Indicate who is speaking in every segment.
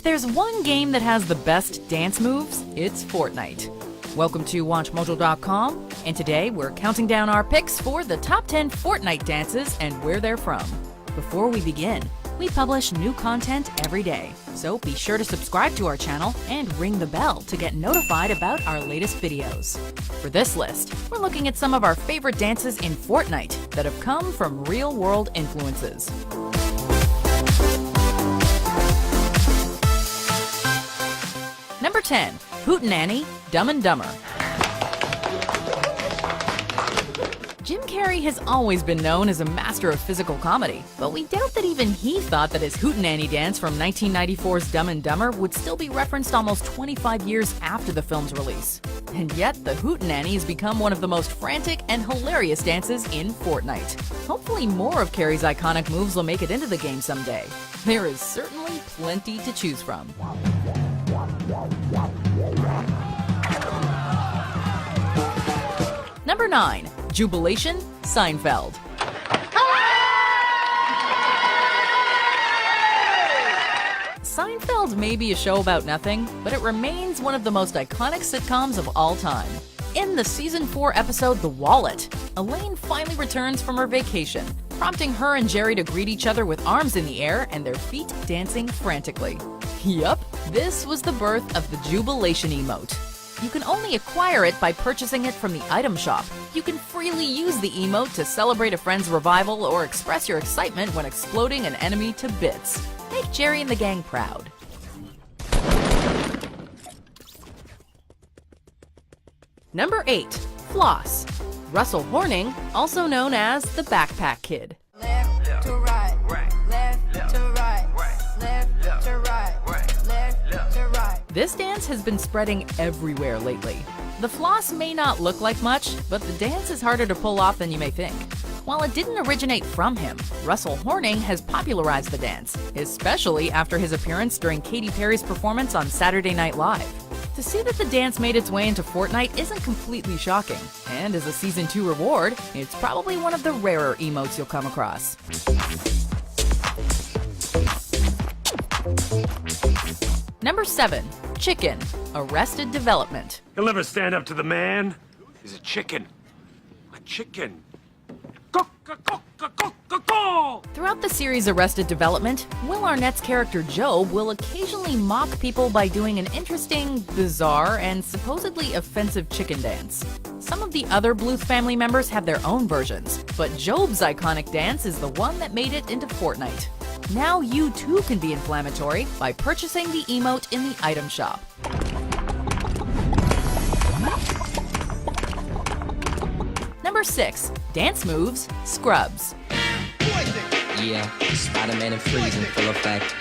Speaker 1: If there's one game that has the best dance moves, it's Fortnite. Welcome to WatchMojo.com, and today we're counting down our picks for the top 10 Fortnite dances and where they're from. Before we begin, we publish new content every day, so be sure to subscribe to our channel and ring the bell to get notified about our latest videos. For this list, we're looking at some of our favorite dances in Fortnite that have come from real-world influences. Number 10. Hootenanny, Dumb and Dumber. Jim Carrey has always been known as a master of physical comedy, but we doubt that even he thought that his Hootenanny dance from 1994's Dumb and Dumber would still be referenced almost 25 years after the film's release. And yet, the Hootenanny has become one of the most frantic and hilarious dances in Fortnite. Hopefully more of Carrey's iconic moves will make it into the game someday. There is certainly plenty to choose from. Number 9. Jubilation, Seinfeld. Seinfeld may be a show about nothing, but it remains one of the most iconic sitcoms of all time. In the Season 4 episode The Wallet, Elaine finally returns from her vacation, prompting her and Jerry to greet each other with arms in the air and their feet dancing frantically. Yup, this was the birth of the Jubilation emote. You can only acquire it by purchasing it from the item shop. You can freely use the emote to celebrate a friend's revival or express your excitement when exploding an enemy to bits. Make Jerry and the gang proud. Number 8. Floss. Russell Horning, also known as the Backpack Kid.
Speaker 2: Left to right, left to right, left to right, left to right.
Speaker 1: This dance has been spreading everywhere lately. The floss may not look like much, but the dance is harder to pull off than you may think. While it didn't originate from him, Russell Horning has popularized the dance, especially after his appearance during Katy Perry's performance on Saturday Night Live. To see that the dance made its way into Fortnite isn't completely shocking, and as a Season 2 reward, it's probably one of the rarer emotes you'll come across. Number 7. Chicken, Arrested Development.
Speaker 3: He'll never stand up to the man. He's a chicken. A chicken. Go, go, go, go, go, go, go!
Speaker 1: Throughout the series Arrested Development, Will Arnett's character Job will occasionally mock people by doing an interesting, bizarre, and supposedly offensive chicken dance. Some of the other Bluth family members have their own versions, but Job's iconic dance is the one that made it into Fortnite. Now you too can be inflammatory by purchasing the emote in the item shop. Number 6. Dance moves, Scrubs.
Speaker 4: Yeah, Spider-Man and Freeze in full effect.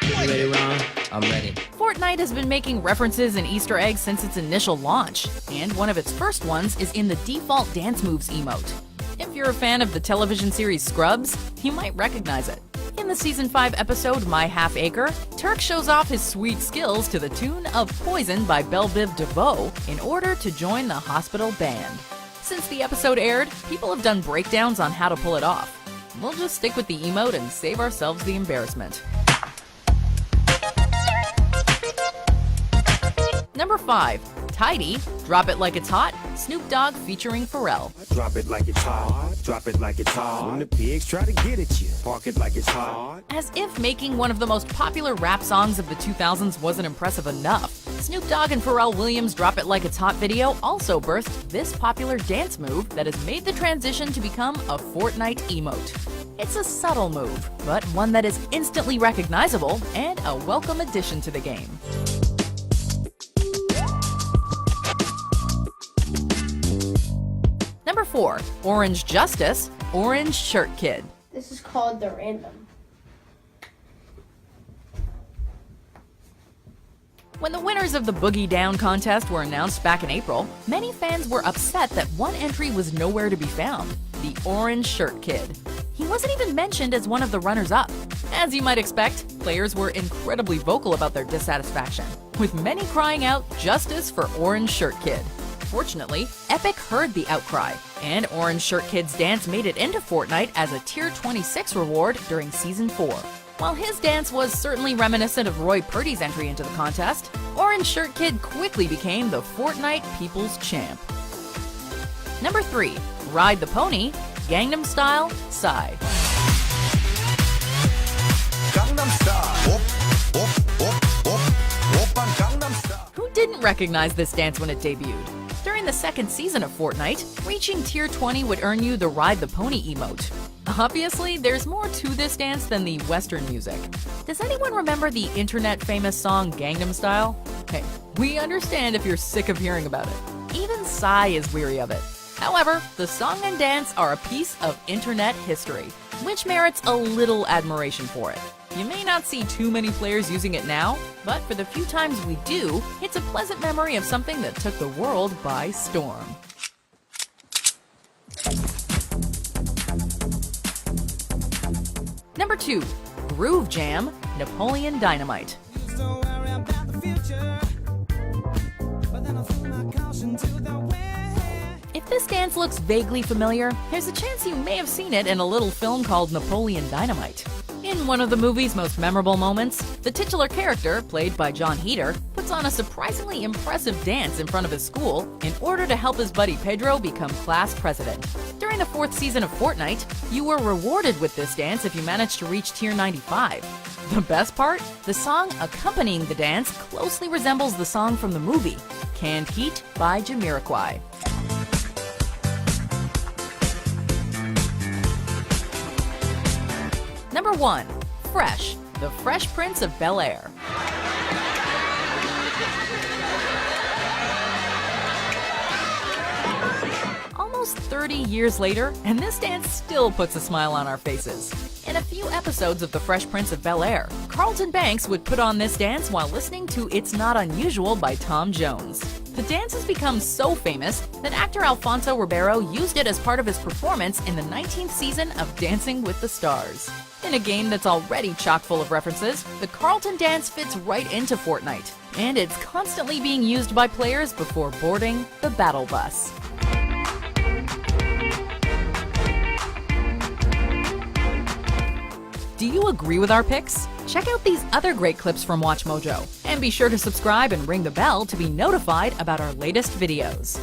Speaker 4: You ready, Ron? I'm ready.
Speaker 1: Fortnite has been making references and Easter eggs since its initial launch, and one of its first ones is in the default dance moves emote. If you're a fan of the television series Scrubs, you might recognize it. In the Season 5 episode My Half Acre, Turk shows off his sweet skills to the tune of Poison by Belle Biv DeVoe in order to join the hospital band. Since the episode aired, people have done breakdowns on how to pull it off. We'll just stick with the emote and save ourselves the embarrassment. Number 5. Tidy, Drop It Like It's Hot, Snoop Dogg featuring Pharrell.
Speaker 5: Drop it like it's hot, drop it like it's hot. When the pigs try to get at you, park it like it's hot.
Speaker 1: As if making one of the most popular rap songs of the 2000s wasn't impressive enough, Snoop Dogg and Pharrell Williams' Drop It Like It's Hot video also birthed this popular dance move that has made the transition to become a Fortnite emote. It's a subtle move, but one that is instantly recognizable and a welcome addition to the game. Number 4. Orange Justice, Orange Shirt Kid.
Speaker 6: This is called the random.
Speaker 1: When the winners of the Boogie Down contest were announced back in April, many fans were upset that one entry was nowhere to be found, the Orange Shirt Kid. He wasn't even mentioned as one of the runners-up. As you might expect, players were incredibly vocal about their dissatisfaction, with many crying out justice for Orange Shirt Kid. Fortunately, Epic heard the outcry, and Orange Shirt Kid's dance made it into Fortnite as a Tier 26 reward during Season 4. While his dance was certainly reminiscent of Roy Purdy's entry into the contest, Orange Shirt Kid quickly became the Fortnite People's Champ. Number 3. Ride the Pony, Gangnam Style, Psy. Who didn't recognize this dance when it debuted? During the second season of Fortnite, reaching tier 20 would earn you the Ride the Pony emote. Obviously, there's more to this dance than the Western music. Does anyone remember the internet-famous song Gangnam Style? Hey, we understand if you're sick of hearing about it. Even Psy is weary of it. However, the song and dance are a piece of internet history, which merits a little admiration for it. You may not see too many players using it now, but for the few times we do, it's a pleasant memory of something that took the world by storm. Number 2. Groove Jam, Napoleon Dynamite. If this dance looks vaguely familiar, there's a chance you may have seen it in a little film called Napoleon Dynamite. In one of the movie's most memorable moments, the titular character, played by John Heder, puts on a surprisingly impressive dance in front of his school in order to help his buddy Pedro become class president. During the 4th season of Fortnite, you were rewarded with this dance if you managed to reach tier 95. The best part? The song accompanying the dance closely resembles the song from the movie, Canned Heat by Jamiroquai. Number 1. Fresh, the Fresh Prince of Bel-Air. Almost 30 years later, and this dance still puts a smile on our faces. In a few episodes of The Fresh Prince of Bel-Air, Carlton Banks would put on this dance while listening to It's Not Unusual by Tom Jones. The dance has become so famous that actor Alfonso Ribeiro used it as part of his performance in the 19th season of Dancing with the Stars. In a game that's already chock full of references, the Carlton dance fits right into Fortnite, and it's constantly being used by players before boarding the battle bus. Do you agree with our picks? Check out these other great clips from Watch Mojo, and be sure to subscribe and ring the bell to be notified about our latest videos.